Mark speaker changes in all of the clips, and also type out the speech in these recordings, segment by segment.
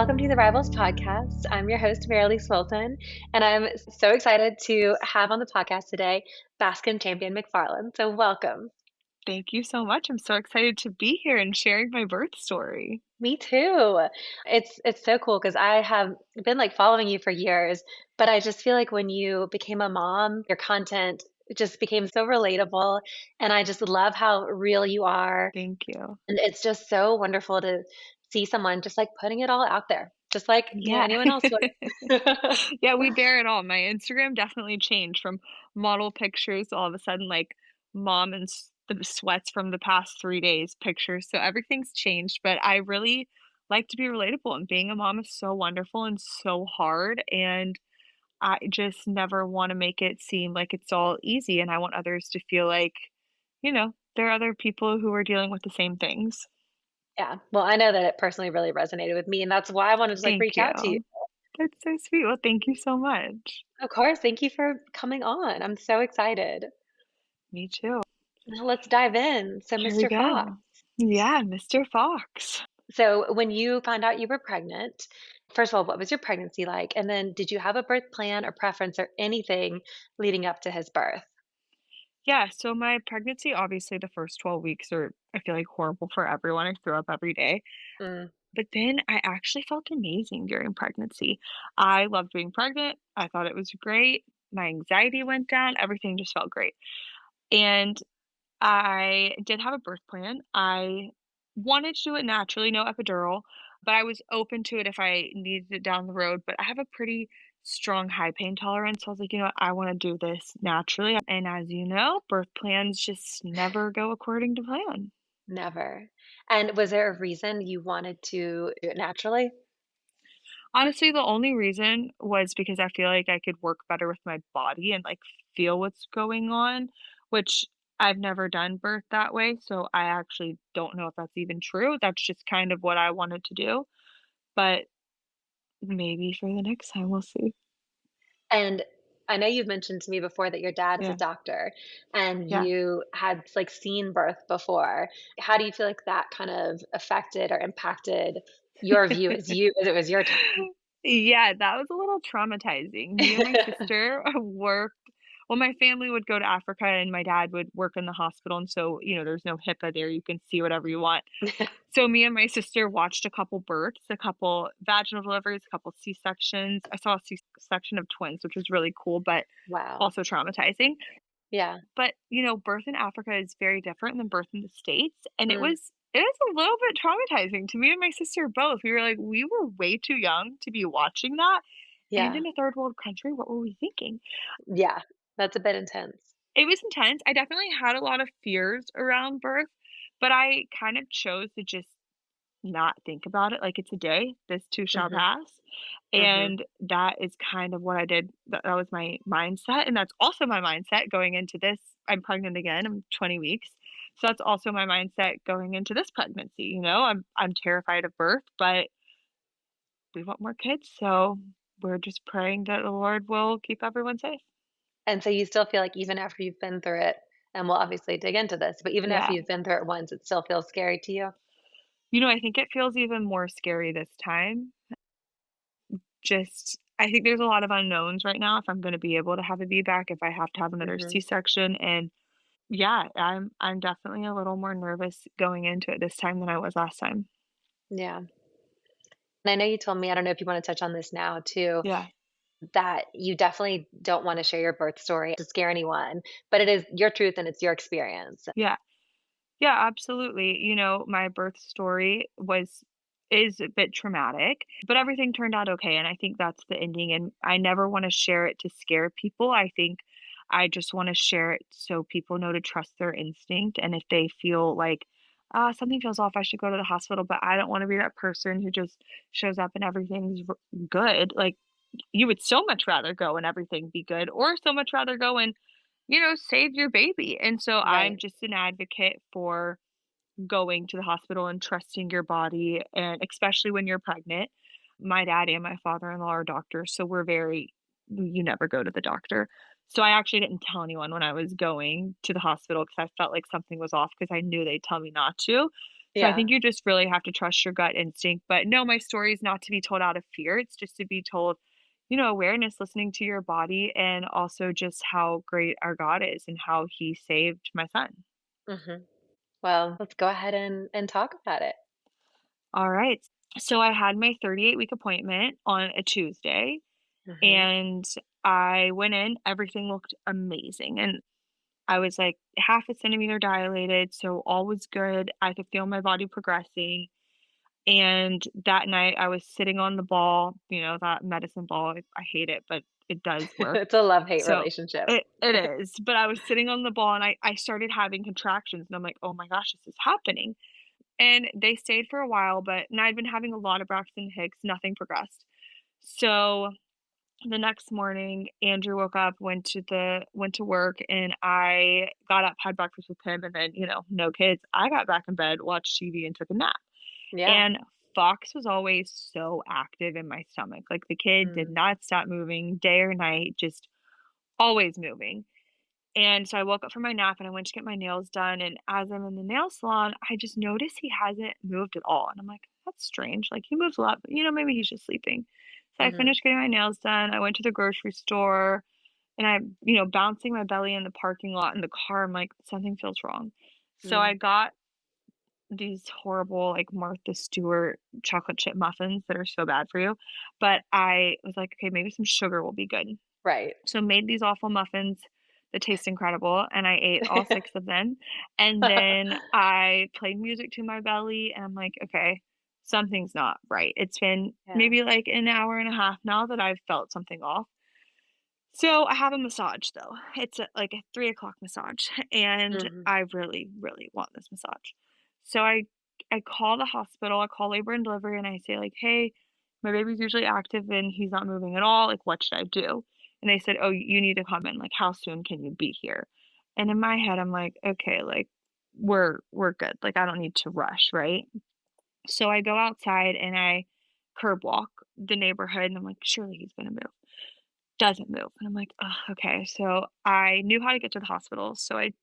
Speaker 1: welcome to the Rivals podcast. I'm your host, Merelise, and I'm so excited to have on the podcast today Baskin Champion McFarland. So, welcome.
Speaker 2: Thank you so much. I'm so excited to be here and sharing my birth story.
Speaker 1: Me too. It's so cool because I have been like following you for years, but I just feel like when you became a mom, your content just became so relatable, and I just love how real you are.
Speaker 2: Thank you.
Speaker 1: And it's just so wonderful to see someone just like putting it all out there, just like
Speaker 2: Yeah.
Speaker 1: anyone else would.
Speaker 2: Yeah, we bear it all. My Instagram definitely changed from model pictures all of a sudden, like mom and the sweats from the past 3 days pictures. So everything's changed, but I really like to be relatable, and being a mom is so wonderful and so hard. And I just never want to make it seem like it's all easy. And I want others to feel like, there are other people who are dealing with the same things.
Speaker 1: Yeah. Well, I know that it personally really resonated with me, and that's why I wanted to like
Speaker 2: Thank
Speaker 1: reach out to you.
Speaker 2: you. That's so sweet. Well, thank you so much.
Speaker 1: Of course, thank you for coming on. I'm so excited.
Speaker 2: Me too.
Speaker 1: Now let's dive in. So,
Speaker 2: Here we
Speaker 1: Mr. Fox.
Speaker 2: go. Yeah, Mr. Fox.
Speaker 1: So, when you found out you were pregnant, first of all, what was your pregnancy like? And then, did you have a birth plan or preference or anything leading up to his birth?
Speaker 2: Yeah, so my pregnancy, obviously, the first 12 weeks are, I feel like, horrible for everyone. I threw up every day.
Speaker 1: Mm,
Speaker 2: But then I actually felt amazing during pregnancy. I loved being pregnant. I thought it was great. My anxiety went down. Everything just felt great. And I did have a birth plan. I wanted to do it naturally, no epidural, but I was open to it if I needed it down the road. But I have a pretty strong high pain tolerance. So I was like, I want to do this naturally. And as you know, birth plans just never go according to plan.
Speaker 1: never. And was there a reason you wanted to do it naturally?
Speaker 2: Honestly, the only reason was because I feel like I could work better with my body and like feel what's going on, which I've never done birth that way. So I actually don't know if that's even true. That's just kind of what I wanted to do. But maybe for the next time, we'll see.
Speaker 1: And I know you've mentioned to me before that your dad is a
Speaker 2: Yeah.
Speaker 1: doctor and
Speaker 2: Yeah.
Speaker 1: you had like seen birth before. How do you feel like that kind of affected or impacted your view as it was your time?
Speaker 2: Yeah, that was a little traumatizing. Me and my sister worked well, my family would go to Africa and my dad would work in the hospital, and so, there's no HIPAA there, you can see whatever you want. So me and my sister watched a couple births, a couple vaginal deliveries, a couple C-sections. I saw a C-section of twins, which was really cool, but
Speaker 1: Wow.
Speaker 2: also traumatizing.
Speaker 1: Yeah.
Speaker 2: But, birth in Africa is very different than birth in the States, and it
Speaker 1: Mm,
Speaker 2: was it was a little bit traumatizing to me and my sister both. We were like, we were way too young to be watching that, and
Speaker 1: yeah.
Speaker 2: in a third world country, what were we thinking?
Speaker 1: Yeah. That's a bit intense.
Speaker 2: It was intense. I definitely had a lot of fears around birth, but I kind of chose to just not think about it, like, it's a day, this too shall
Speaker 1: Mhm.
Speaker 2: pass,
Speaker 1: Mhm.
Speaker 2: and that is kind of what I did. That was my mindset, and that's also my mindset going into this. I'm pregnant again, I'm 20 weeks, so that's also my mindset going into this pregnancy, I'm terrified of birth, but we want more kids, so we're just praying that the Lord will keep everyone safe.
Speaker 1: And so you still feel like even after you've been through it, and we'll obviously dig into this, but even after
Speaker 2: Yeah.
Speaker 1: you've been through it once, it still feels scary to you?
Speaker 2: I think it feels even more scary this time. Just I think there's a lot of unknowns right now if I'm gonna be able to have a VBAC, if I have to have another
Speaker 1: Mhm.
Speaker 2: C-section, and yeah, I'm definitely a little more nervous going into it this time than I was last time.
Speaker 1: Yeah. And I know you told me, I don't know if you wanna touch on this now too,
Speaker 2: Yeah.
Speaker 1: that you definitely don't wanna share your birth story to scare anyone, but it is your truth and it's your experience.
Speaker 2: Yeah. Yeah, absolutely. My birth story is a bit traumatic, but everything turned out okay, and I think that's the ending, and I never wanna share it to scare people. I think I just wanna share it so people know to trust their instinct, and if they feel like, "Ah, something feels off, I should go to the hospital," but I don't wanna be that person who just shows up and everything's good. Like, you would so much rather go and everything be good, or so much rather go and save your baby. And so I'm
Speaker 1: Right.
Speaker 2: just an advocate for going to the hospital and trusting your body, and especially when you're pregnant. My dad and my father-in-law are doctors, so we're very you never go to the doctor. So I actually didn't tell anyone when I was going to the hospital because I felt like something was off because I knew they'd tell me not to. So I think
Speaker 1: Yeah.
Speaker 2: you just really have to trust your gut instinct. But no, my story is not to be told out of fear. It's just to be told, awareness, listening to your body, and also just how great our God is and how he saved my son.
Speaker 1: Hmm. Well, let's go ahead and talk about it.
Speaker 2: All right. So I had my 38-week appointment on a Tuesday,
Speaker 1: Hmm.
Speaker 2: and I went in, everything looked amazing. And I was like half a centimeter dilated, so all was good. I could feel my body progressing. And that night I was sitting on the ball, that medicine ball. I hate it, but it does work.
Speaker 1: It's a love-hate
Speaker 2: So
Speaker 1: relationship.
Speaker 2: it is. But I was sitting on the ball and I started having contractions and I'm like, oh my gosh, this is happening. And they stayed for a while, but and I'd been having a lot of Braxton Hicks, nothing progressed. So the next morning, Andrew woke up, went to work, and I got up, had breakfast with him, and then, no kids. I got back in bed, watched TV, and took a nap.
Speaker 1: Yeah.
Speaker 2: And Fox was always so active in my stomach. Like the kid did
Speaker 1: Mm.
Speaker 2: not stop moving day or night, just always moving. And so I woke up from my nap and I went to get my nails done. And as I'm in the nail salon, I just noticed he hasn't moved at all. And I'm like, that's strange. Like he moves a lot, but maybe he's just sleeping. So I
Speaker 1: Mhm.
Speaker 2: finished getting my nails done. I went to the grocery store and I'm, bouncing my belly in the parking lot in the car. I'm like, something feels wrong. So I
Speaker 1: Mm.
Speaker 2: got these horrible, like, Martha Stewart chocolate chip muffins that are so bad for you, but I was like, "Okay, maybe some sugar will be good."
Speaker 1: Right.
Speaker 2: So made these awful muffins that taste incredible, and I ate all 6 of them, and then I played music to my belly, and I'm like, "Okay, something's not right." It's been
Speaker 1: Yeah.
Speaker 2: maybe, like, an hour and a half now that I've felt something off. So I have a massage, though. It's like a 3 o'clock massage, and
Speaker 1: Mhm.
Speaker 2: I really, really want this massage. So I call the hospital, I call labor and delivery, and I say like, "Hey, my baby's usually active and he's not moving at all. Like, what should I do?" And they said, "Oh, you need to come in. Like, how soon can you be here?" And in my head, I'm like, "Okay, like we're good. Like, I don't need to rush, right?" So I go outside and I curb walk the neighborhood, and I'm like, "Surely he's gonna move." Doesn't move, and I'm like, "Ugh, okay." So I knew how to get to the hospital, so I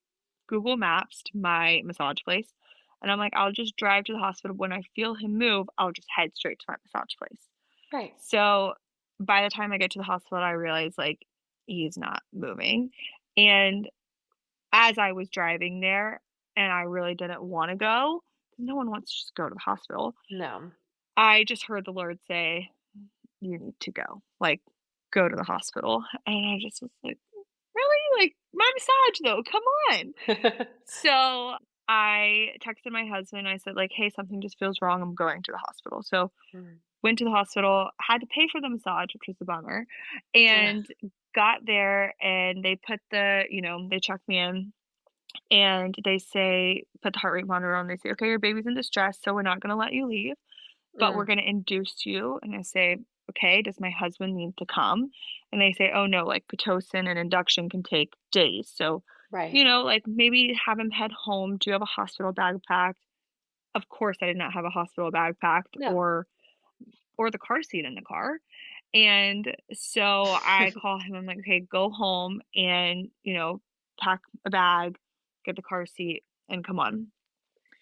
Speaker 2: Google Mapsed my massage place, and I'm like, "I'll just drive to the hospital. When I feel him move, I'll just head straight to my massage place."
Speaker 1: Right.
Speaker 2: So by the time I get to the hospital, I realize, like, he's not moving, and as I was driving there, and I really didn't wanna go, 'cause no one wants to just go to the hospital,
Speaker 1: No.
Speaker 2: I just heard the Lord say, "You need to go, like, go to the hospital," and I just was like, "Really? Like, my massage though, come on." So, I texted my husband, I said like, "Hey, something just feels wrong, I'm going to the hospital." So,
Speaker 1: Mm.
Speaker 2: went to the hospital, had to pay for the massage, which was a bummer,
Speaker 1: Ugh.
Speaker 2: and got there and they put they checked me in and they say put the heart rate monitor on, they say, "Okay, your baby's in distress, so we're not gonna let you leave." But we're
Speaker 1: Mm.
Speaker 2: gonna induce you. And I say, okay, does my husband need to come? And they say, oh no, like Pitocin and induction can take days. So,
Speaker 1: Right.
Speaker 2: like maybe have him head home. Do you have a hospital bag packed? Of course, I did not have a hospital bag packed
Speaker 1: No.
Speaker 2: or the car seat in the car. And so I call him. I'm like, okay, go home and pack a bag, get the car seat, and come on.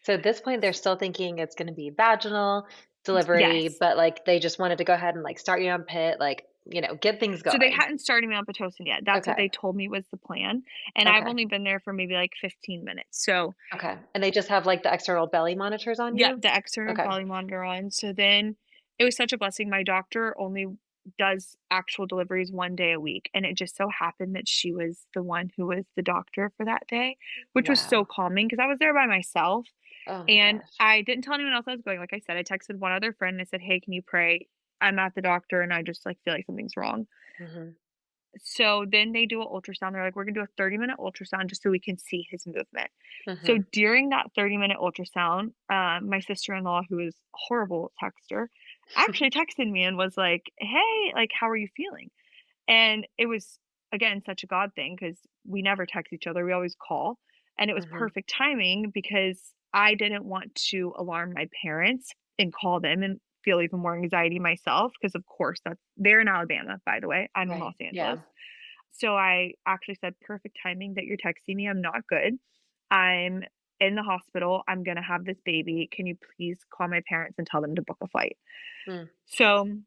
Speaker 1: So at this point, they're still thinking it's gonna be vaginal delivery,
Speaker 2: Yes.
Speaker 1: but, like, they just wanted to go ahead and, like, start you on PIT, like, get things
Speaker 2: So they
Speaker 1: going.
Speaker 2: hadn't started me on Pitocin yet. That's what
Speaker 1: Okay.
Speaker 2: they told me was the plan, and I've
Speaker 1: Okay.
Speaker 2: only been there for maybe, like, 15 minutes. So,
Speaker 1: Okay. And they just have, like, the external belly monitors on
Speaker 2: yeah,
Speaker 1: you?
Speaker 2: the external
Speaker 1: Okay.
Speaker 2: belly monitor on. So then it was such a blessing. My doctor only does actual deliveries 1 day a week, and it just so happened that she was the one who was the doctor for that day, which was so
Speaker 1: Wow.
Speaker 2: calming because I was there by myself,
Speaker 1: Oh my
Speaker 2: and
Speaker 1: gosh.
Speaker 2: I didn't tell anyone else I was going. Like I said, I texted one other friend and I said, "Hey, can you pray? I'm at the doctor and I just, like, feel like something's wrong."
Speaker 1: Mhm.
Speaker 2: So then they do an ultrasound. They're like, "We're gonna do a 30-minute ultrasound just so we can see his movement." So
Speaker 1: Mhm.
Speaker 2: during that 30-minute ultrasound, my sister-in-law, who is a horrible texter, actually texted me and was like, "Hey, like, how are you feeling?" And it was, again, such a God thing because we never text each other, we always call, and it was
Speaker 1: Mhm.
Speaker 2: perfect timing because I didn't want to alarm my parents and call them and feel even more anxiety myself. Because of course they're in Alabama, by the way, I'm in
Speaker 1: Right.
Speaker 2: Los Angeles.
Speaker 1: Yeah.
Speaker 2: So I actually said, "Perfect timing that you're texting me, I'm not good. I'm in the hospital. I'm gonna have this baby. Can you please call my parents and tell them to book a flight?"
Speaker 1: Mm,
Speaker 2: So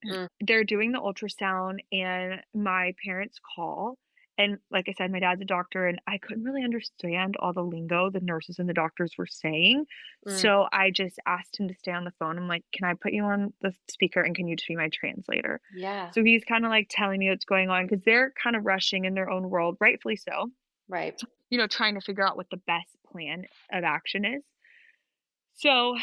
Speaker 1: mm,
Speaker 2: they're doing the ultrasound and my parents call, and like I said, my dad's a doctor and I couldn't really understand all the lingo the nurses and the doctors were saying.
Speaker 1: mm.
Speaker 2: So I just asked him to stay on the phone. I'm like, "Can I put you on the speaker and can you just be my translator?"
Speaker 1: Yeah.
Speaker 2: So he's kind of like telling me what's going on because they're kind of rushing in their own world, rightfully so,
Speaker 1: Right.
Speaker 2: trying to figure out what the best plan of action is. So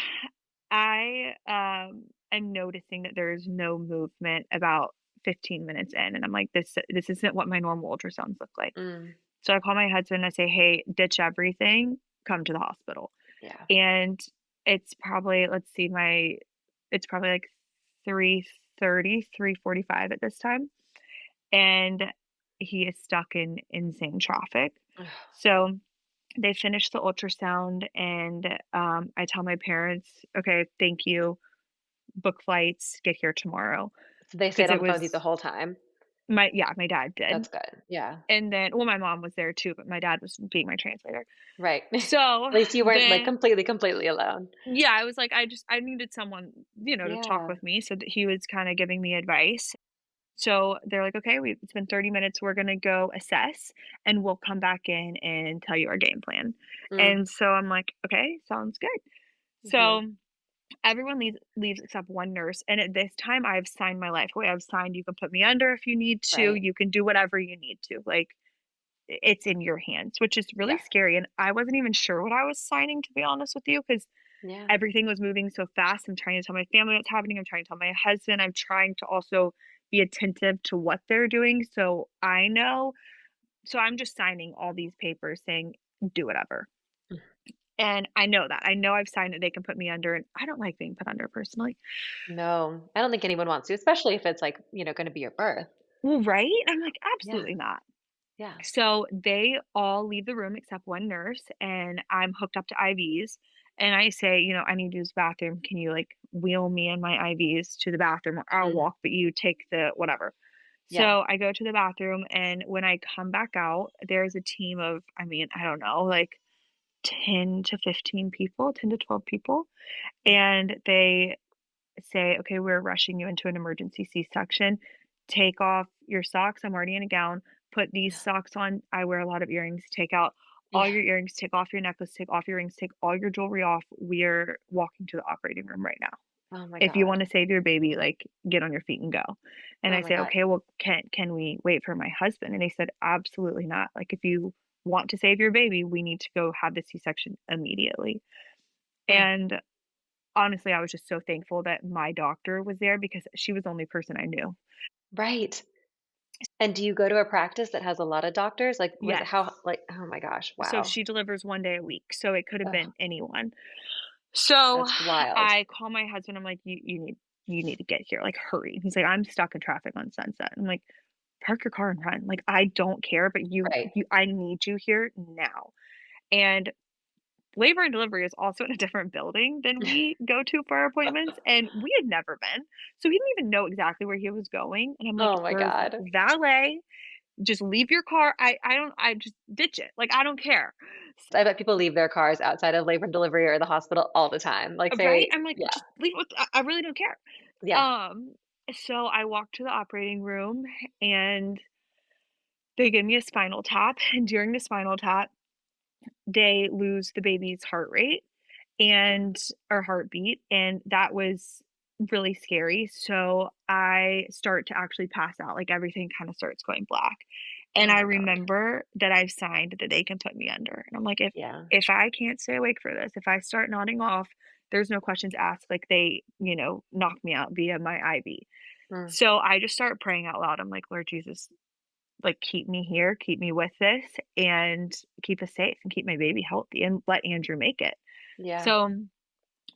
Speaker 2: I am noticing that there's no movement about 15 minutes in, and I'm like, this isn't what my normal ultrasounds look like.
Speaker 1: Mm,
Speaker 2: So I call my husband. I say, "Hey, ditch everything, come to the hospital."
Speaker 1: yeah.
Speaker 2: And it's probably, let's see, it's probably like 3:30, 3:45 at this time, and he is stuck in insane traffic.
Speaker 1: Ugh.
Speaker 2: So they finish the ultrasound, and I tell my parents, "Okay, thank you, book flights, get here tomorrow."
Speaker 1: So they stayed
Speaker 2: Because
Speaker 1: on
Speaker 2: it
Speaker 1: the phone with you
Speaker 2: was
Speaker 1: the whole time?
Speaker 2: my dad did.
Speaker 1: That's good. Yeah.
Speaker 2: And then, well, my mom was there too, but my dad was being my translator.
Speaker 1: Right.
Speaker 2: So
Speaker 1: At least you weren't, like,
Speaker 2: then,
Speaker 1: completely alone.
Speaker 2: yeah, I was like, I needed someone, to talk
Speaker 1: Yeah.
Speaker 2: with me, so that he was kind of giving me advice. So they're like, "Okay, it's been 30 minutes. We're gonna go assess, and we'll come back in and tell you our game plan."
Speaker 1: Mm,
Speaker 2: And so I'm like, "Okay, sounds good."
Speaker 1: mhm.
Speaker 2: So everyone leaves except one nurse, and at this time, I've signed my life away. I've signed, "You can put me under if you need to.
Speaker 1: Right.
Speaker 2: You can do whatever you need to. Like, it's in your hands," which is really
Speaker 1: Yeah.
Speaker 2: scary, and I wasn't even sure what I was signing, to be honest with you, because
Speaker 1: Yeah.
Speaker 2: everything was moving so fast. I'm trying to tell my family what's happening. I'm trying to tell my husband. I'm trying to also be attentive to what they're doing so I know. So I'm just signing all these papers saying, "Do whatever."
Speaker 1: Mm.
Speaker 2: And I know that. I know I've signed that they can put me under, and I don't like being put under personally.
Speaker 1: No, I don't think anyone wants to, especially if it's, like, gonna be your birth.
Speaker 2: Well, right? I'm like,
Speaker 1: Yeah.
Speaker 2: absolutely not.
Speaker 1: Yeah.
Speaker 2: So they all leave the room except one nurse, and I'm hooked up to IVs. And I say, "I need to use the bathroom. Can you like wheel me and my IVs to the bathroom? Or I'll
Speaker 1: Mm.
Speaker 2: walk, but you take the whatever."
Speaker 1: Yeah.
Speaker 2: So I go to the bathroom, and when I come back out, there's a team of, I mean, I don't know, like 10 to 15 people, 10 to 12 people. And they say, "Okay, we're rushing you into an emergency C-section. Take off your socks." I'm already in a gown. "Put these
Speaker 1: Yeah.
Speaker 2: socks on." I wear a lot of earrings. "Take out all
Speaker 1: Yeah.
Speaker 2: your earrings. Take off your necklace. Take off your rings. Take all your jewelry off. We're walking to the operating room right now.
Speaker 1: Oh my
Speaker 2: If you
Speaker 1: god.
Speaker 2: wanna save your baby, like, get on your feet and go." And
Speaker 1: Oh
Speaker 2: I
Speaker 1: my
Speaker 2: say,
Speaker 1: god.
Speaker 2: "Okay, well, can we wait for my husband?" And they said, "Absolutely not. Like, if you want to save your baby, we need to go have the C-section immediately."
Speaker 1: Mm.
Speaker 2: And honestly, I was just so thankful that my doctor was there because she was the only person I knew.
Speaker 1: Right. And do you go to a practice that has a lot of doctors? Like, was it
Speaker 2: Yes.
Speaker 1: how like, oh my gosh,
Speaker 2: So
Speaker 1: wow.
Speaker 2: she delivers 1 day a week, so it could have
Speaker 1: Ugh,
Speaker 2: been anyone. So
Speaker 1: that's wild.
Speaker 2: I call my husband, I'm like, You need to get here, like, hurry." He's like, "I'm stuck in traffic on Sunset." I'm like, "Park your car and run. Like, I don't care, but
Speaker 1: Right.
Speaker 2: I need you here now." And labor and delivery is also in a different building than we go to for our appointments, and we had never been. So he didn't even know exactly where he was going, and I'm like,
Speaker 1: Oh my
Speaker 2: "There's
Speaker 1: god.
Speaker 2: valet. Just leave your car. I just ditch it. Like, I don't care."
Speaker 1: I bet people leave their cars outside of labor and delivery or the hospital all the time. Like,
Speaker 2: Right?
Speaker 1: they
Speaker 2: I'm like,
Speaker 1: yeah.
Speaker 2: "Just leave it. I really don't care."
Speaker 1: Yeah.
Speaker 2: Um, so I walk to the operating room, and they give me a spinal tap, and during the spinal tap, they lose the baby's heart rate and or heartbeat, and that was really scary. So I start to actually pass out, like, everything kinda starts going black. And
Speaker 1: Oh
Speaker 2: I
Speaker 1: my god.
Speaker 2: remember that I've signed that they can put me under, and I'm like,
Speaker 1: Yeah.
Speaker 2: if I can't stay awake for this, if I start nodding off, there's no questions asked, like, they, knock me out via my IV.
Speaker 1: Mm.
Speaker 2: So I just start praying out loud. I'm like, "Lord Jesus, like, keep me here, keep me with this, and keep us safe, and keep my baby healthy, and let Andrew make it."
Speaker 1: Yeah.
Speaker 2: So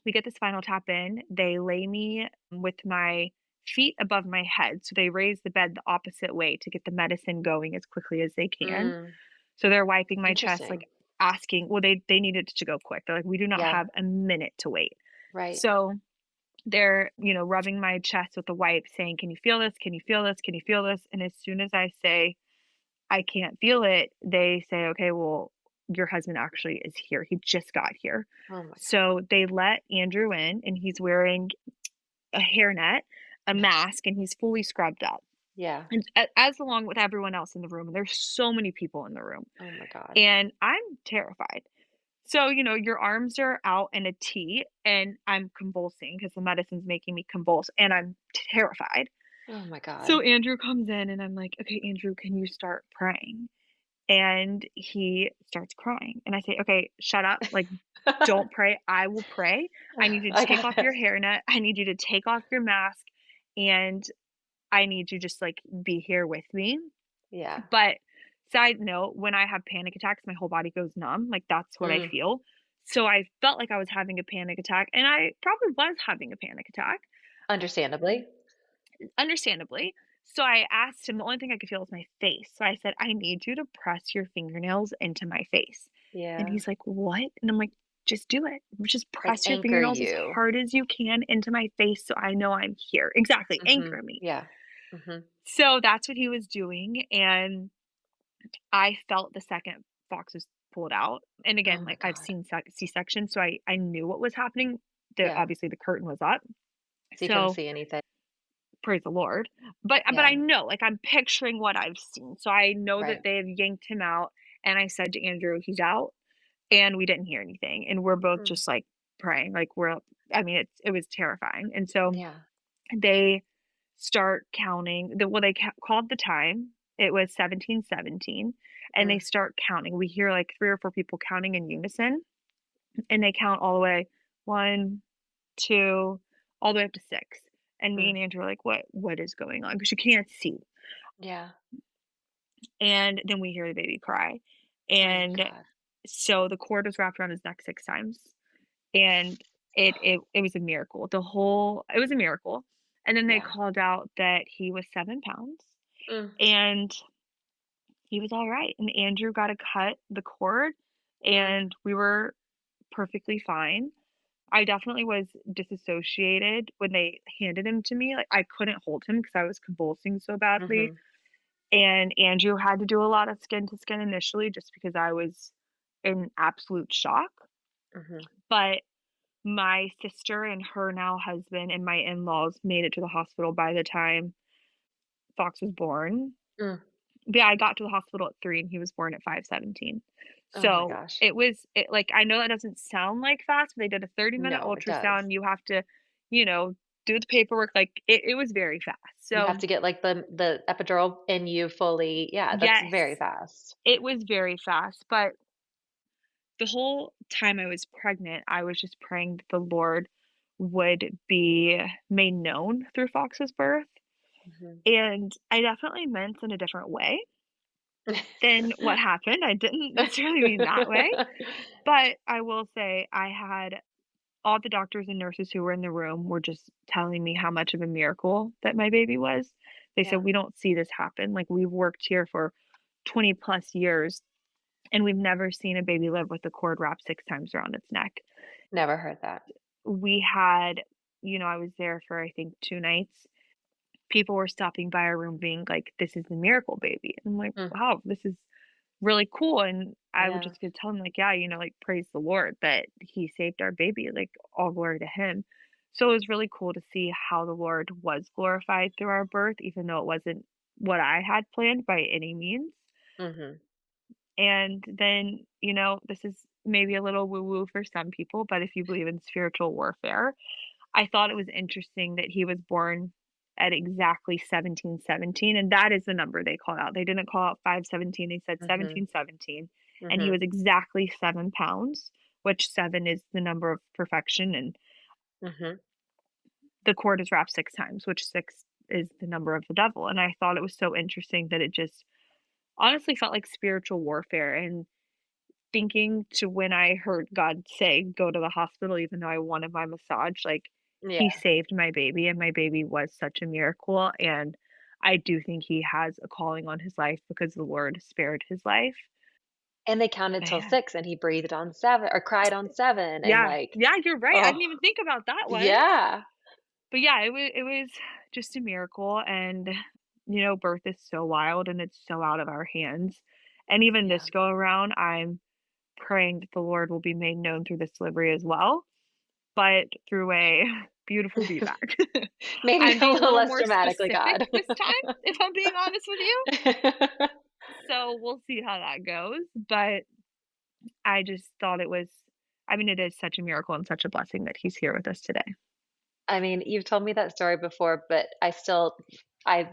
Speaker 2: we get the spinal tap in. They lay me with my feet above my head. So they raise the bed the opposite way to get the medicine going as quickly as they can.
Speaker 1: Mm.
Speaker 2: So they're wiping my chest, like
Speaker 1: Interesting.
Speaker 2: asking, well, they needed it to go quick. They're like, "We do not
Speaker 1: Yeah.
Speaker 2: have a minute to wait."
Speaker 1: Right.
Speaker 2: So they're, rubbing my chest with the wipe, saying, "Can you feel this? Can you feel this? Can you feel this?" And as soon as I say, "I can't feel it," they say, "Okay, well, your husband actually is here. He just got here."
Speaker 1: Oh my
Speaker 2: So they let Andrew in, and he's wearing a hairnet, a
Speaker 1: God.
Speaker 2: mask, and he's fully scrubbed up.
Speaker 1: Yeah.
Speaker 2: And as along with everyone else in the room, and there's so many people in the room,
Speaker 1: Oh my God.
Speaker 2: and I'm terrified. So, your arms are out in a T, and I'm convulsing because the medicine's making me convulse, and I'm terrified.
Speaker 1: Oh my
Speaker 2: So
Speaker 1: God.
Speaker 2: Andrew comes in, and I'm like, "Okay, Andrew, can you start praying?" And he starts crying, and I say, "Okay, shut up, like, don't pray, I will pray. I need you to
Speaker 1: I
Speaker 2: take
Speaker 1: got
Speaker 2: off
Speaker 1: this.
Speaker 2: your hairnet, I need you to take off your mask, and I need you just, like, be here with me."
Speaker 1: Yeah.
Speaker 2: But side note, when I have panic attacks, my whole body goes numb, like, that's what I
Speaker 1: Mm.
Speaker 2: feel. So I felt like I was having a panic attack, and I probably was having a panic attack,
Speaker 1: Understandably.
Speaker 2: understandably. So I asked him, the only thing I could feel was my face. So I said, "I need you to press your fingernails into my face." And
Speaker 1: Yeah.
Speaker 2: he's like, "What?" And I'm like, "Just do it. Just
Speaker 1: Like
Speaker 2: press your
Speaker 1: anchor
Speaker 2: fingernails as
Speaker 1: you.
Speaker 2: hard as you can into my face so I know I'm here." Exactly.
Speaker 1: Mhm.
Speaker 2: Anchor me.
Speaker 1: Yeah. Mhm.
Speaker 2: So that's what he was doing. And I felt the second Fox was pulled out. And
Speaker 1: Oh
Speaker 2: again,
Speaker 1: my
Speaker 2: like I've
Speaker 1: God.
Speaker 2: seen C-sections, so I knew what was happening.
Speaker 1: Yeah.
Speaker 2: Obviously the curtain was up.
Speaker 1: So you couldn't
Speaker 2: So
Speaker 1: see anything.
Speaker 2: praise the Lord. But I
Speaker 1: Yeah.
Speaker 2: know, like, I'm picturing what I've seen. So I know that
Speaker 1: Right.
Speaker 2: they have yanked him out, and I said to Andrew, "He's out," and we didn't hear anything, and we're both
Speaker 1: Mm.
Speaker 2: just, like, praying, like, I mean, it was terrifying, and so
Speaker 1: Yeah.
Speaker 2: they start counting they called the time. It was 17:17, and they
Speaker 1: Mm.
Speaker 2: start counting. We hear, like, 3 or 4 people counting in unison, and they count all the way, 1, 2, all the way up to 6. And me
Speaker 1: Mm.
Speaker 2: and Andrew are like, "What is going on?" Because you can't see.
Speaker 1: Yeah.
Speaker 2: And then we hear the baby cry.
Speaker 1: Oh my
Speaker 2: And
Speaker 1: God.
Speaker 2: so the cord was wrapped around his neck 6 times, and it was a miracle. It was a miracle. And then they
Speaker 1: Yeah.
Speaker 2: called out that he was 7 pounds,
Speaker 1: Mm.
Speaker 2: and he was alright. And Andrew got to cut the cord,
Speaker 1: Mm.
Speaker 2: and we were perfectly fine. I definitely was disassociated when they handed him to me. Like, I couldn't hold him because I was convulsing so badly.
Speaker 1: Mhm.
Speaker 2: And Andrew had to do a lot of skin to skin initially just because I was in absolute shock.
Speaker 1: Mhm.
Speaker 2: But my sister and her now husband and my in-laws made it to the hospital by the time Fox was born.
Speaker 1: Mm.
Speaker 2: Yeah, I got to the hospital at 3 and he was born at 5:17.
Speaker 1: Oh my
Speaker 2: So
Speaker 1: gosh.
Speaker 2: like, I know that doesn't sound like fast, but they did a 30-minute
Speaker 1: No, it does.
Speaker 2: ultrasound. You have to, you know, do the paperwork. Like, it was very fast.
Speaker 1: You have
Speaker 2: So,
Speaker 1: to get, like, the epidural in you fully. Yeah, that's
Speaker 2: yes,
Speaker 1: very fast.
Speaker 2: it was very fast. But the whole time I was pregnant, I was just praying that the Lord would be made known through Fox's birth.
Speaker 1: Mhm.
Speaker 2: And I definitely meant in a different way than what happened. I didn't necessarily mean that way. But I will say I had all the doctors and nurses who were in the room were just telling me how much of a miracle that my baby was. They said,
Speaker 1: Yeah.
Speaker 2: "We don't see this happen. Like, we've worked here for 20 plus years, and we've never seen a baby live with the cord wrapped 6 times around its neck."
Speaker 1: Never heard that.
Speaker 2: We had, I was there for, I think, 2 nights. People were stopping by our room being like, "This is the miracle baby." And I'm like,
Speaker 1: Mm.
Speaker 2: "Wow, this is really cool." And I would
Speaker 1: Yeah.
Speaker 2: just get to tell them like, "Yeah, like, praise the Lord that he saved our baby, like, all glory to him." So it was really cool to see how the Lord was glorified through our birth, even though it wasn't what I had planned by any means.
Speaker 1: Mhm.
Speaker 2: And then, this is maybe a little woo woo for some people, but if you believe in spiritual warfare, I thought it was interesting that he was born at exactly 1717, and that is the number they called out. They didn't call out 517, they said
Speaker 1: Mhm.
Speaker 2: 1717, and he
Speaker 1: Mhm.
Speaker 2: was exactly 7 pounds, which 7 is the number of perfection, and
Speaker 1: Mhm.
Speaker 2: the cord is wrapped 6 times, which 6 is the number of the devil, and I thought it was so interesting that it just honestly felt like spiritual warfare. And thinking to when I heard God say, "Go to the hospital," even though I wanted my massage, like, he
Speaker 1: Yeah.
Speaker 2: saved my baby, and my baby was such a miracle, and I do think he has a calling on his life because the Lord spared his life.
Speaker 1: And they counted till
Speaker 2: Man.
Speaker 1: 6, and he breathed on 7 or cried on 7, and,
Speaker 2: Yeah.
Speaker 1: like,
Speaker 2: Yeah, you're right, I
Speaker 1: oh,
Speaker 2: didn't even think about that one.
Speaker 1: yeah.
Speaker 2: But yeah, it was just a miracle, and, birth is so wild, and it's so out of our hands. And even
Speaker 1: Yeah.
Speaker 2: this go around, I'm praying that the Lord will be made known through this delivery as well, but through a beautiful VBAC.
Speaker 1: Maybe
Speaker 2: I'm
Speaker 1: a
Speaker 2: being a
Speaker 1: little
Speaker 2: little
Speaker 1: less
Speaker 2: more
Speaker 1: dramatically,
Speaker 2: specific
Speaker 1: God.
Speaker 2: this time, if I'm being honest with you. So we'll see how that goes. But I just thought it was, I mean, it is such a miracle and such a blessing that he's here with us today.
Speaker 1: I mean, you've told me that story before, but I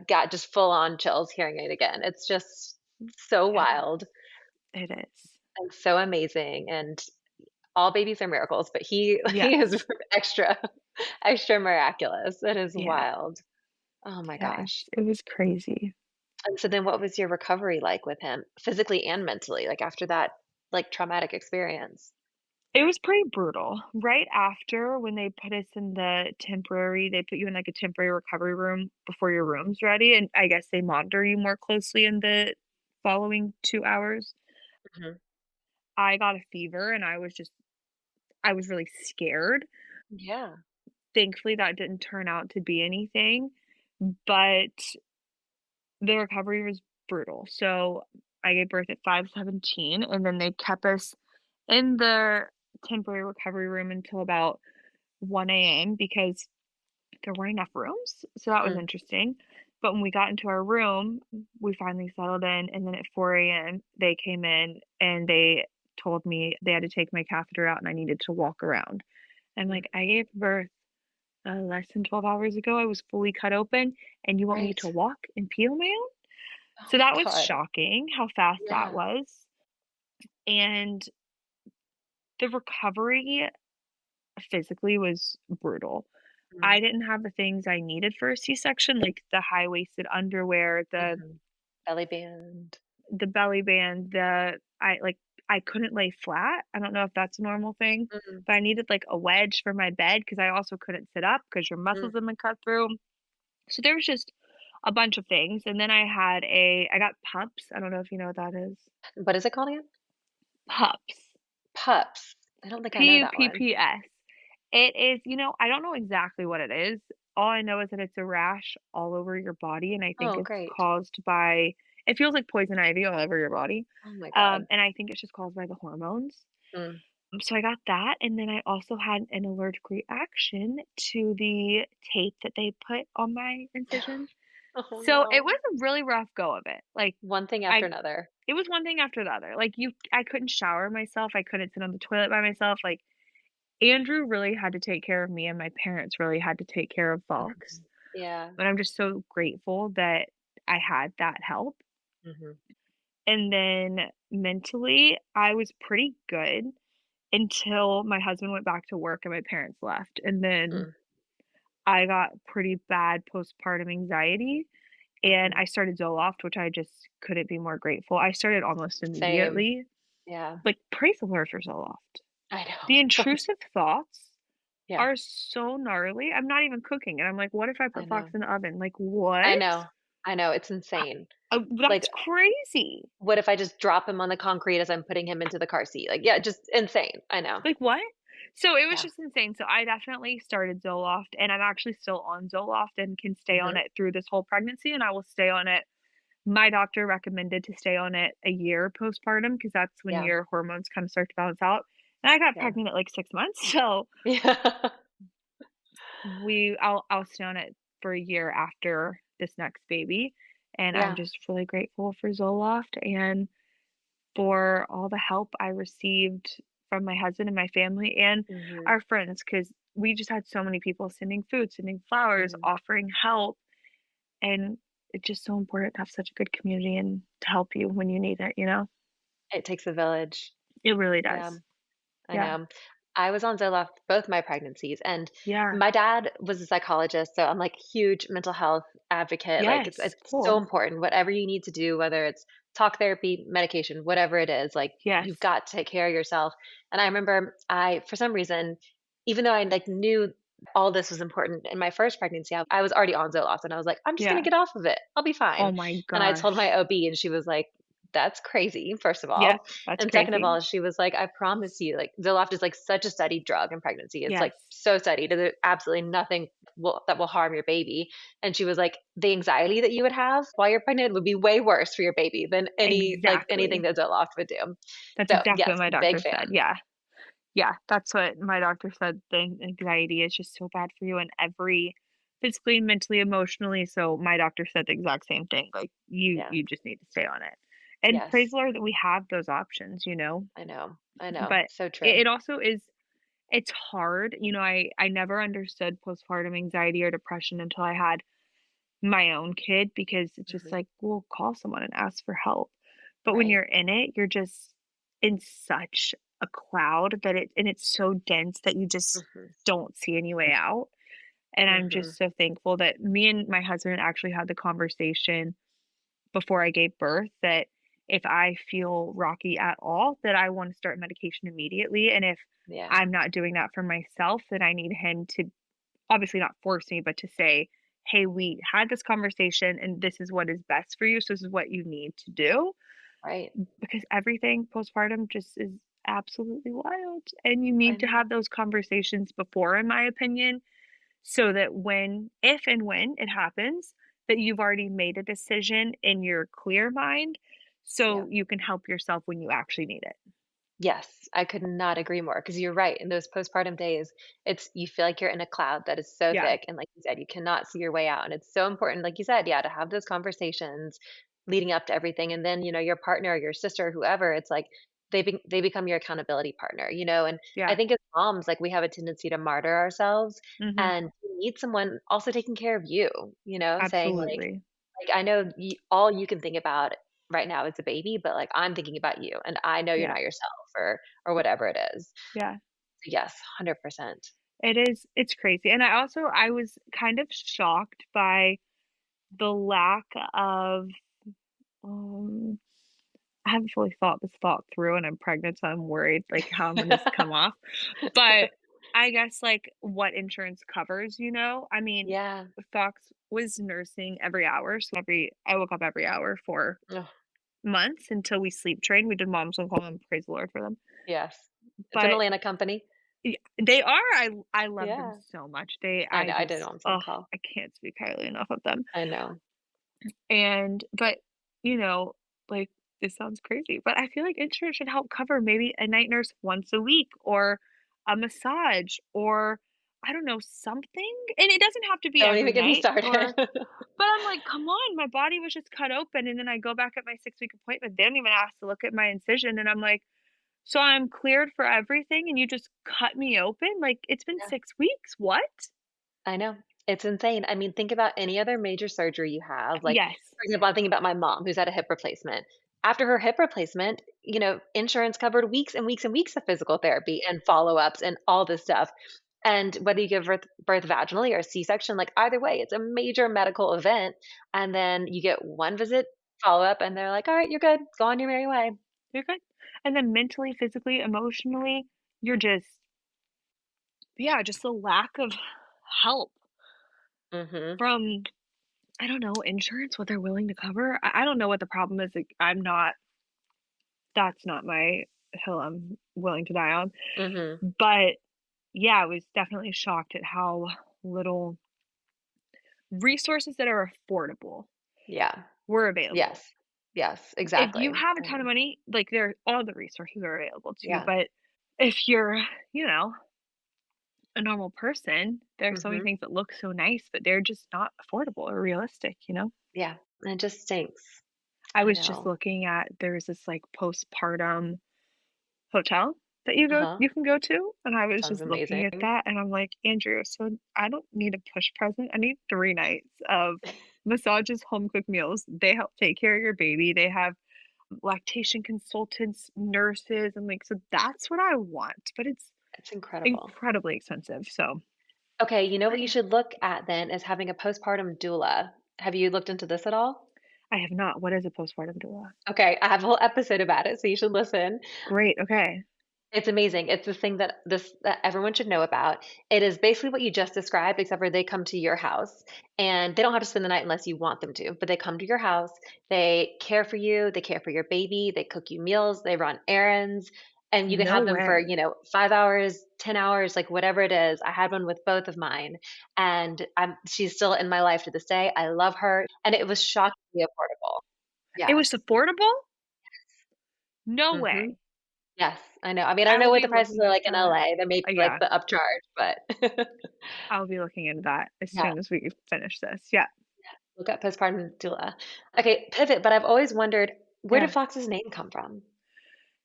Speaker 1: got just full on chills hearing it again. It's just so
Speaker 2: Yeah,
Speaker 1: wild
Speaker 2: it is.
Speaker 1: and so amazing. And all babies are miracles, but he is
Speaker 2: Yes.
Speaker 1: extra, extra miraculous. It is
Speaker 2: Yeah.
Speaker 1: wild. Oh my
Speaker 2: Yeah.
Speaker 1: gosh.
Speaker 2: It was crazy.
Speaker 1: And so then what was your recovery like with him, physically and mentally, like after that like traumatic experience?
Speaker 2: It was pretty brutal. Right after when they put us in the temporary, they put you in like a temporary recovery room before your room's ready. And I guess they monitor you more closely in the following 2 hours.
Speaker 1: Mhm.
Speaker 2: I got a fever and I was really scared.
Speaker 1: Yeah.
Speaker 2: Thankfully, that didn't turn out to be anything, but the recovery was brutal. So I gave birth at 5:17, and then they kept us in the temporary recovery room until about 1 a.m. because there weren't enough rooms. So that was
Speaker 1: Mm,
Speaker 2: interesting. But when we got into our room, we finally settled in. And then at 4 a.m., they came in and they told me they had to take my catheter out and I needed to walk around. I'm
Speaker 1: mm.
Speaker 2: like, I gave birth less than 12 hours ago. I was fully cut open, and you want me
Speaker 1: Right.
Speaker 2: to walk and pee on my own?
Speaker 1: Oh
Speaker 2: So
Speaker 1: my
Speaker 2: that was
Speaker 1: God.
Speaker 2: shocking how fast that
Speaker 1: Yeah.
Speaker 2: was. And the recovery physically was brutal.
Speaker 1: Mm,
Speaker 2: I didn't have the things I needed for a C-section, like the high-waisted underwear,
Speaker 1: mhm. Belly band.
Speaker 2: the belly band, I couldn't lay flat. I don't know if that's a normal thing,
Speaker 1: Mm,
Speaker 2: but I needed, like, a wedge for my bed because I also couldn't sit up because your
Speaker 1: mm.
Speaker 2: muscles have been cut through. So there was just a bunch of things, and then I got PUPS. I don't know if you know what that is.
Speaker 1: What is it called again?
Speaker 2: PUPS.
Speaker 1: Pups. I don't think I know that one.
Speaker 2: PUPPS. It is, I don't know exactly what it is. All I know is that it's a rash all over your body, and I think
Speaker 1: Oh,
Speaker 2: it's
Speaker 1: great.
Speaker 2: caused by it feels like poison ivy all over your body.
Speaker 1: Oh my God.
Speaker 2: And I think it's just caused by the hormones.
Speaker 1: Mm.
Speaker 2: So I got that, and then I also had an allergic reaction to the tape that they put on my incision.
Speaker 1: Oh
Speaker 2: So it
Speaker 1: no.
Speaker 2: was a really rough go of it. Like
Speaker 1: One thing after
Speaker 2: I
Speaker 1: another.
Speaker 2: it was one thing after the other. Like I couldn't shower myself. I couldn't sit on the toilet by myself. Like Andrew really had to take care of me and my parents really had to take care of Fox.
Speaker 1: Mhm. Yeah.
Speaker 2: But I'm just so grateful that I had that help.
Speaker 1: Mhm.
Speaker 2: And then mentally, I was pretty good until my husband went back to work and my parents left. And then
Speaker 1: Mm.
Speaker 2: I got pretty bad postpartum anxiety and
Speaker 1: Mhm.
Speaker 2: I started Zoloft, which I just couldn't be more grateful. I started almost
Speaker 1: Same.
Speaker 2: immediately.
Speaker 1: Yeah.
Speaker 2: Like, praise the Lord for Zoloft.
Speaker 1: I
Speaker 2: The
Speaker 1: know.
Speaker 2: intrusive thoughts
Speaker 1: Yeah.
Speaker 2: are so gnarly. I'm not even cooking, and I'm like, "What if I
Speaker 1: I
Speaker 2: put Fox
Speaker 1: know.
Speaker 2: in the oven?" Like,
Speaker 1: I
Speaker 2: what?
Speaker 1: know. I know. It's insane. Like,
Speaker 2: That's crazy.
Speaker 1: what if I just drop him on the concrete as I'm putting him into the car seat? Like, yeah, just insane. I know.
Speaker 2: Like, what? So, it was
Speaker 1: Yeah.
Speaker 2: just insane. So, I definitely started Zoloft, and I'm actually still on Zoloft and can stay on
Speaker 1: Mhm.
Speaker 2: it through this whole pregnancy, and I will stay on it. My doctor recommended to stay on it a year postpartum because that's when
Speaker 1: Yeah.
Speaker 2: your hormones kinda start to balance out, and I got
Speaker 1: Yeah.
Speaker 2: pregnant at, like, 6 months, so
Speaker 1: Yeah.
Speaker 2: I'll stay on it for a year after this next baby, and I'm
Speaker 1: Yeah.
Speaker 2: just really grateful for Zoloft and for all the help I received from my husband and my family and
Speaker 1: Mhm.
Speaker 2: our friends because we just had so many people sending food, sending flowers,
Speaker 1: Mhm.
Speaker 2: offering help, and it's just so important to have such a good community and to help you when you need it, you know?
Speaker 1: It takes a village.
Speaker 2: It really
Speaker 1: Yeah.
Speaker 2: does.
Speaker 1: I
Speaker 2: Yeah.
Speaker 1: know. I was on Zoloft both my pregnancies, and
Speaker 2: Yeah.
Speaker 1: my dad was a psychologist, so I'm like huge mental health advocate. Like
Speaker 2: Yes.
Speaker 1: it's so
Speaker 2: Cool.
Speaker 1: important. Whatever you need to do, whether it's talk therapy, medication, whatever it is, like
Speaker 2: Yes.
Speaker 1: you've got to take care of yourself. And I remember I, for some reason, even though I like knew all this was important in my first pregnancy, I was already on Zoloft, and I was like, I'm just gonna
Speaker 2: Yeah.
Speaker 1: get off of it. I'll be
Speaker 2: Oh
Speaker 1: fine.
Speaker 2: my
Speaker 1: And I told my
Speaker 2: gosh.
Speaker 1: OB, and she was like, that's crazy, first of
Speaker 2: Yeah.
Speaker 1: all.
Speaker 2: That's
Speaker 1: And second of
Speaker 2: crazy.
Speaker 1: all, she was like, "I promise you, like Zoloft is like such a studied drug in pregnancy. It's like
Speaker 2: Yes.
Speaker 1: so studied. There's absolutely nothing that will harm your baby. And she was like, the anxiety that you would have while you're pregnant would be way worse for your baby than anything
Speaker 2: Exactly.
Speaker 1: that Zoloft would do.
Speaker 2: That's
Speaker 1: So
Speaker 2: exactly
Speaker 1: yes,
Speaker 2: what my
Speaker 1: big
Speaker 2: doctor said.
Speaker 1: fan.
Speaker 2: Yeah. Yeah, that's what my doctor said. The anxiety is just so bad for you in every physically, mentally, emotionally. So my doctor said the exact same thing. Like
Speaker 1: Yeah.
Speaker 2: you just need to stay on it. And praise
Speaker 1: Yes.
Speaker 2: the Lord that we have those options, you know.
Speaker 1: I know. I know.
Speaker 2: But
Speaker 1: So true.
Speaker 2: it also is it's hard. You know, I never understood postpartum anxiety or depression until I had my own kid because it's just
Speaker 1: Hmm.
Speaker 2: like, well, call someone and ask for help. But when
Speaker 1: Right.
Speaker 2: you're in it, you're just in such a cloud that it's so dense that you just
Speaker 1: Hmm.
Speaker 2: don't see any way out. And I'm
Speaker 1: Hmm.
Speaker 2: just so thankful that me and my husband actually had the conversation before I gave birth that if I feel rocky at all, that I want to start medication immediately. And if
Speaker 1: Yeah.
Speaker 2: I'm not doing that for myself, then I need him to obviously not force me, but to say, "Hey, we had this conversation and this is what is best for you. So this is what you need to do."
Speaker 1: Right.
Speaker 2: Because everything postpartum just is absolutely wild. And you
Speaker 1: I
Speaker 2: need to
Speaker 1: know.
Speaker 2: have those conversations before, in my opinion, so that when, if and when it happens, that you've already made a decision in your clear mind
Speaker 1: Yeah.
Speaker 2: so you can help yourself when you actually need it.
Speaker 1: Yes, I could not agree more because you're right. In those postpartum days, it's you feel like you're in a cloud that is so
Speaker 2: Yeah.
Speaker 1: thick, and like you said, you cannot see your way out. And it's so important, like you said, yeah, to have those conversations leading up to everything. And then, your partner, your sister, whoever, it's like they become your accountability partner. And I
Speaker 2: Yeah.
Speaker 1: think as moms, like we have a tendency to martyr ourselves,
Speaker 2: Mhm.
Speaker 1: and you need someone also taking care of you, saying
Speaker 2: Absolutely.
Speaker 1: like, I know all you can think about right now is a baby, but like I'm thinking about you and I know you're
Speaker 2: Yeah.
Speaker 1: not yourself or whatever it is.
Speaker 2: Yeah.
Speaker 1: So yes, 100%.
Speaker 2: It's crazy, and I was kind of shocked by the lack of, um I haven't fully thought this thought through, and I'm pregnant, so I'm worried, like, how I'm gonna come off, but I guess, like, what insurance covers, you know? I mean,
Speaker 1: Yeah.
Speaker 2: Fox was nursing every hour, so every I woke up every hour for
Speaker 1: Ugh,
Speaker 2: months until we sleep trained. We did Moms on Call, and praise the Lord for them,
Speaker 1: yes. It's an
Speaker 2: but
Speaker 1: Atlanta company.
Speaker 2: Y they are, I love them
Speaker 1: Yeah.
Speaker 2: so much. They
Speaker 1: I
Speaker 2: I
Speaker 1: know. I did
Speaker 2: just
Speaker 1: on some
Speaker 2: oh,
Speaker 1: call.
Speaker 2: I can't speak highly enough of them.
Speaker 1: I know.
Speaker 2: And but, you know, like, this sounds crazy, but I feel like insurance should help cover maybe a night nurse once a week or a massage or, I don't know, something? And it doesn't have to be
Speaker 1: Don't
Speaker 2: every
Speaker 1: even get me
Speaker 2: night
Speaker 1: started.
Speaker 2: or but I'm like, "Come on, my body was just cut open," and then I go back at my 6-week appointment, they don't even ask to look at my incision, and I'm like, "So I'm cleared for everything and you just cut me open? Like, it's been
Speaker 1: Yeah.
Speaker 2: 6 weeks, what?"
Speaker 1: I know. It's insane. I mean, think about any other major surgery you have. Like,
Speaker 2: Yes.
Speaker 1: for example, I'm thinking about my mom who's had a hip replacement. After her hip replacement, insurance covered weeks and weeks and weeks of physical therapy and follow ups and all this stuff. And whether you give birth vaginally or C-section, like either way, it's a major medical event. And then you get one visit follow up, and they're like, all right, you're good. Go on your merry way.
Speaker 2: You're good. And then mentally, physically, emotionally, you're just yeah, just the lack of help
Speaker 1: Hmm.
Speaker 2: from, I don't know, insurance, what they're willing to cover. I don't know what the problem is, like, I'm not that's not my hill I'm willing to die on.
Speaker 1: Hmm.
Speaker 2: But, yeah, I was definitely shocked at how little resources that are affordable
Speaker 1: Yeah.
Speaker 2: were available.
Speaker 1: Yes. Yes.
Speaker 2: If you
Speaker 1: Exactly.
Speaker 2: have a ton of money, like, there all the resources are available to you,
Speaker 1: Yeah.
Speaker 2: but if you're, you know, a normal person, there are so many
Speaker 1: Hmm.
Speaker 2: things that look so nice, but they're just not affordable or realistic, you know?
Speaker 1: Yeah. And it just stinks.
Speaker 2: I
Speaker 1: I
Speaker 2: was just
Speaker 1: know.
Speaker 2: looking at there's this, like, postpartum hotel that
Speaker 1: Uh-huh.
Speaker 2: you can go to, and I was
Speaker 1: Sounds
Speaker 2: just looking at
Speaker 1: amazing.
Speaker 2: that, and I'm like, "Andrew, so I don't need a push present, I need 3 nights of massages, home-cooked meals." They help take care of your baby, they have lactation consultants, nurses, and, like, so that's what I want, but it's
Speaker 1: It's incredible.
Speaker 2: incredibly expensive, so
Speaker 1: Okay, you know what you
Speaker 2: I
Speaker 1: should look at then is having a postpartum doula. Have you looked into this at all?
Speaker 2: I have not. What is a postpartum doula?
Speaker 1: Okay, I have a whole episode about it, so you should listen.
Speaker 2: Great, okay.
Speaker 1: It's amazing. It's this thing that everyone should know about. It is basically what you just described, except for they come to your house and they don't have to spend the night unless you want them to. But they come to your house, they care for you, they care for your baby, they cook you meals, they run errands, and you could
Speaker 2: No
Speaker 1: have them for,
Speaker 2: way.
Speaker 1: 5 hours, 10 hours, like whatever it is. I had one with both of mine, and she's still in my life to this day. I love her, and it was shockingly affordable.
Speaker 2: It was
Speaker 1: Yes.
Speaker 2: affordable? No
Speaker 1: Hmm.
Speaker 2: way.
Speaker 1: Yes, I know. I mean, I don't
Speaker 2: I
Speaker 1: know
Speaker 2: will
Speaker 1: what
Speaker 2: be
Speaker 1: the prices
Speaker 2: looking
Speaker 1: are
Speaker 2: at
Speaker 1: like in
Speaker 2: that.
Speaker 1: LA. There may be like
Speaker 2: Yeah,
Speaker 1: the upcharge, but
Speaker 2: I'll be looking into that as
Speaker 1: yeah,
Speaker 2: soon as we finish this. Yeah,
Speaker 1: look up postpartum doula. Okay, pivot, but I've always wondered, where
Speaker 2: yeah.
Speaker 1: did Fox's name come from?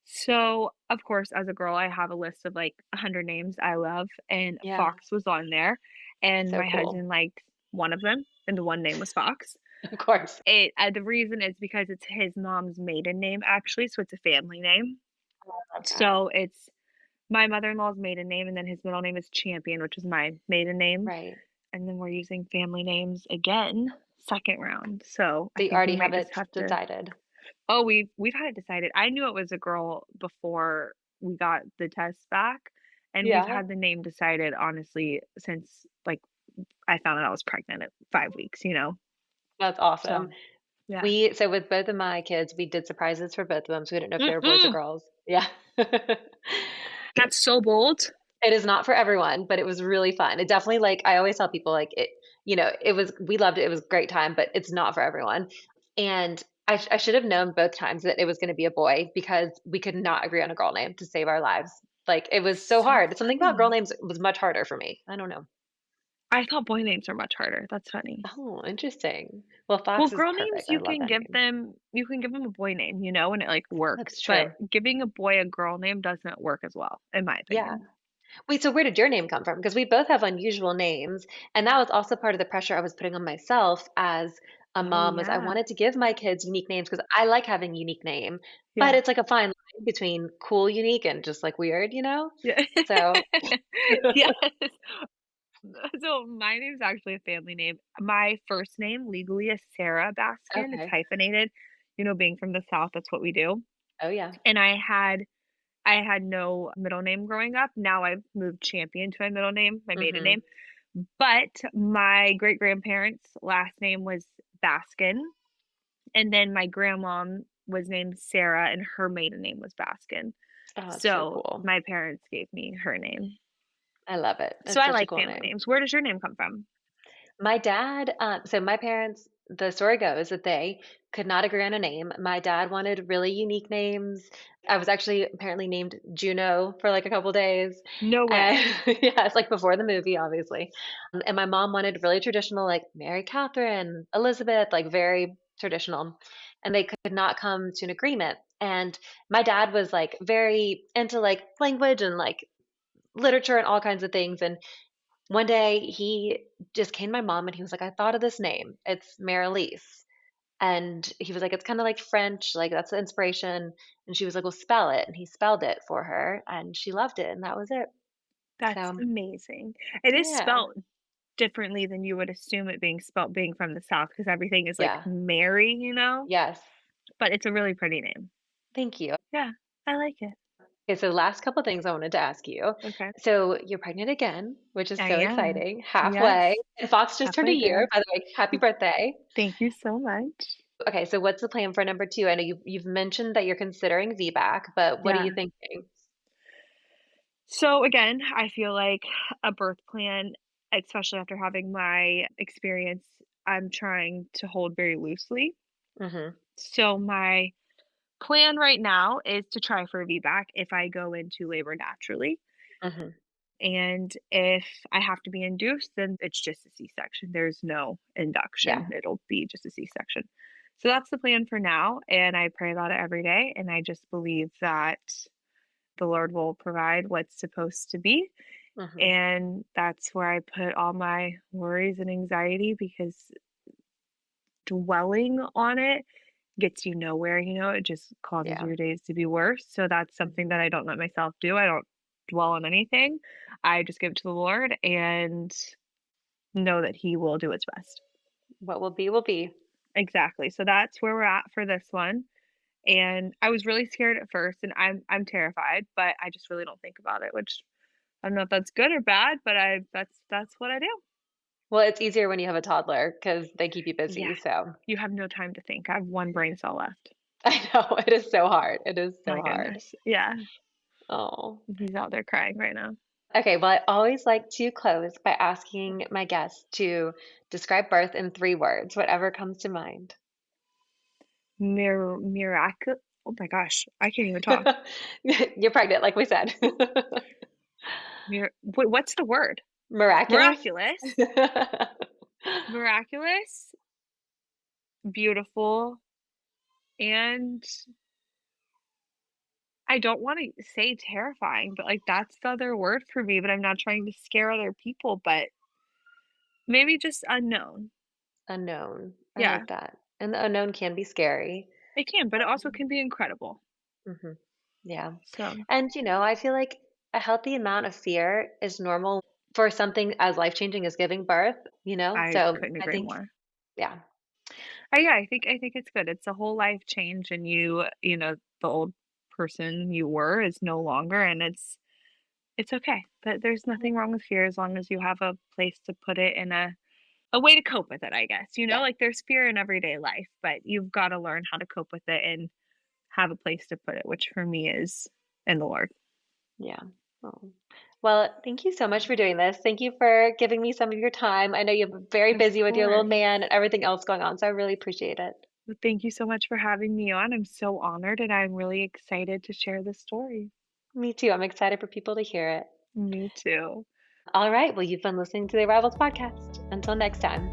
Speaker 2: So, of course, as a girl, I have a list of like 100 names I love, and
Speaker 1: Yeah,
Speaker 2: Fox was on there, and
Speaker 1: so
Speaker 2: my
Speaker 1: cool.
Speaker 2: husband liked one of them, and the one name was Fox.
Speaker 1: Of course.
Speaker 2: The reason is because it's his mom's maiden name, actually, so it's a family name.
Speaker 1: I love that.
Speaker 2: So it's my mother-in-law's maiden name, and then his middle name is Champion, which is my maiden name,
Speaker 1: Right.
Speaker 2: and then we're using family names again, second round. So I
Speaker 1: So you
Speaker 2: think we
Speaker 1: already
Speaker 2: might
Speaker 1: have
Speaker 2: just
Speaker 1: it
Speaker 2: have to.
Speaker 1: decided.
Speaker 2: Oh, we've had it decided. I knew it was a girl before we got the test back, and we've
Speaker 1: Yeah,
Speaker 2: had the name decided honestly since like I found out I was pregnant at 5 weeks.
Speaker 1: that's awesome.
Speaker 2: So yeah.
Speaker 1: So with both of my kids, we did surprises for both of them, so we didn't know if they were boys or
Speaker 2: Mm-mm.
Speaker 1: girls. Yeah.
Speaker 2: That's so bold.
Speaker 1: It is not for everyone, but it was really fun. It definitely like I always tell people like it was we loved it. It was a great time, but it's not for everyone. And I should have known both times that it was going to be a boy because we could not agree on a girl name to save our lives. Like it was so
Speaker 2: So
Speaker 1: hard. Something about girl
Speaker 2: funny.
Speaker 1: names was much harder for me. I don't know.
Speaker 2: I thought boy names are much harder. That's funny.
Speaker 1: Oh, interesting. Well,
Speaker 2: Well,
Speaker 1: Fox is
Speaker 2: girl names
Speaker 1: perfect. I love that name.
Speaker 2: you can give them a boy name, and it like works.
Speaker 1: That's
Speaker 2: But
Speaker 1: true.
Speaker 2: giving a boy a girl name doesn't work as well, in my
Speaker 1: Yeah.
Speaker 2: opinion.
Speaker 1: Wait, so where did your name come from? Because we both have unusual names, and that was also part of the pressure I was putting on myself as a
Speaker 2: Oh
Speaker 1: mom was I
Speaker 2: yeah.
Speaker 1: wanted to give my kids unique names because I like having unique name, but
Speaker 2: Yeah.
Speaker 1: it's like a fine line between cool, unique, and just like weird, you know?
Speaker 2: Yeah.
Speaker 1: So,
Speaker 2: Yes. So my name's actually a family name. My first name legally is Sarah Baskin. It's
Speaker 1: okay.
Speaker 2: hyphenated. Being from the South, that's what we do.
Speaker 1: Oh yeah.
Speaker 2: And I had no middle name growing up. Now I've moved Champion to my middle name, my maiden
Speaker 1: Hmm.
Speaker 2: name. But my great grandparents' last name was Baskin. And then my grandmom was named Sarah and her maiden name was Baskin.
Speaker 1: Oh, it's so
Speaker 2: So
Speaker 1: cool.
Speaker 2: my parents gave me her name.
Speaker 1: I love it.
Speaker 2: So
Speaker 1: It's
Speaker 2: I
Speaker 1: such a
Speaker 2: like
Speaker 1: cool
Speaker 2: family
Speaker 1: name.
Speaker 2: names. Where does your name come from?
Speaker 1: My dad, so my parents, the story goes that they could not agree on a name. My dad wanted really unique names. I was actually apparently named Juno for like a couple days.
Speaker 2: No
Speaker 1: And
Speaker 2: way.
Speaker 1: yeah, it's like before the movie, obviously. And my mom wanted really traditional, like Mary Catherine, Elizabeth, like very traditional. And they could not come to an agreement. And my dad was like very into like language and like literature and all kinds of things. And one day he just came to my mom and he was like, I thought of this name. It's Merelise. And he was like, it's kind of like French, like that's the inspiration. And she was like, well, spell it. And he spelled it for her and she loved it. And that was it.
Speaker 2: That's
Speaker 1: So,
Speaker 2: amazing. It is
Speaker 1: yeah.
Speaker 2: spelt differently than you would assume it being spelt being from the South because everything is like
Speaker 1: Yeah.
Speaker 2: Mary,
Speaker 1: Yes.
Speaker 2: but it's a really pretty name.
Speaker 1: Thank you.
Speaker 2: Yeah, I like it.
Speaker 1: Okay. So, last couple things I wanted to ask you.
Speaker 2: Okay.
Speaker 1: So, you're pregnant again, which is
Speaker 2: I
Speaker 1: so
Speaker 2: am.
Speaker 1: exciting. Halfway.
Speaker 2: Yes.
Speaker 1: And Fox just turned a
Speaker 2: Halfway
Speaker 1: year.
Speaker 2: there.
Speaker 1: By the way, happy birthday.
Speaker 2: Thank you so much.
Speaker 1: Okay. So, what's the plan for number two? I know you've mentioned that you're considering VBAC, but what are
Speaker 2: Yeah.
Speaker 1: you thinking?
Speaker 2: So again, I feel like a birth plan, especially after having my experience, I'm trying to hold very loosely.
Speaker 1: Hmm.
Speaker 2: So my plan right now is to try for a VBAC if I go into labor naturally.
Speaker 1: Hmm.
Speaker 2: And if I have to be induced, then it's just a C-section. There's no induction.
Speaker 1: Yeah.
Speaker 2: It'll be just a C-section. So that's the plan for now. And I pray about it every day. And I just believe that the Lord will provide what's supposed to be.
Speaker 1: Hmm.
Speaker 2: And that's where I put all my worries and anxiety because dwelling on it gets you nowhere, it just causes
Speaker 1: Yeah.
Speaker 2: your days to be worse. So that's something
Speaker 1: Mhm.
Speaker 2: that I don't let myself do. I don't dwell on anything. I just give it to the Lord and know that He will do its best.
Speaker 1: What will be, will be.
Speaker 2: Exactly. So that's where we're at for this one. And I was really scared at first and I'm terrified, but I just really don't think about it, which I don't know if that's good or bad, but that's what I do.
Speaker 1: Well, it's easier when you have a toddler because they keep you busy.
Speaker 2: Yeah.
Speaker 1: So
Speaker 2: You have no time to think. I have one brain cell left.
Speaker 1: I know it is so hard. It is so
Speaker 2: My
Speaker 1: hard.
Speaker 2: goodness. Yeah.
Speaker 1: Oh.
Speaker 2: He's out there crying right now.
Speaker 1: Okay, well, I always like to close by asking my guests to describe birth in 3 words, whatever comes to mind.
Speaker 2: Miraculous. Oh my gosh, I can't even talk.
Speaker 1: You're pregnant, like we said.
Speaker 2: What's the word?
Speaker 1: Miraculous?
Speaker 2: Miraculous. Miraculous, beautiful, and I don't want to say terrifying, but like that's the other word for me, but I'm not trying to scare other people, but maybe just unknown.
Speaker 1: Unknown. I
Speaker 2: Yeah,
Speaker 1: like that. And the unknown can be scary.
Speaker 2: it can, but it also can be incredible.
Speaker 1: Hmm. Yeah.
Speaker 2: So
Speaker 1: And, I feel like a healthy amount of fear is normal for something as life-changing as giving birth,
Speaker 2: I
Speaker 1: So
Speaker 2: couldn't
Speaker 1: I
Speaker 2: agree
Speaker 1: think,
Speaker 2: more.
Speaker 1: yeah,
Speaker 2: Yeah, I think it's good. It's a whole life change and the old person you were is no longer and it's okay. But there's nothing wrong with fear as long as you have a place to put it in a way to cope with it, I guess.
Speaker 1: yeah,
Speaker 2: Like there's fear in everyday life, but you've got to learn how to cope with it and have a place to put it, which for me is in the Lord.
Speaker 1: yeah. Oh. Well, thank you so much for doing this. Thank you for giving me some of your time. I know you're very
Speaker 2: Of
Speaker 1: busy with your little
Speaker 2: course.
Speaker 1: man and everything else going on, so I really appreciate it.
Speaker 2: Well, thank you so much for having me on. I'm so honored and I'm really excited to share this story.
Speaker 1: Me too. I'm excited for people to hear it.
Speaker 2: Me too.
Speaker 1: All right. Well, you've been listening to the Arrivals podcast. Until next time.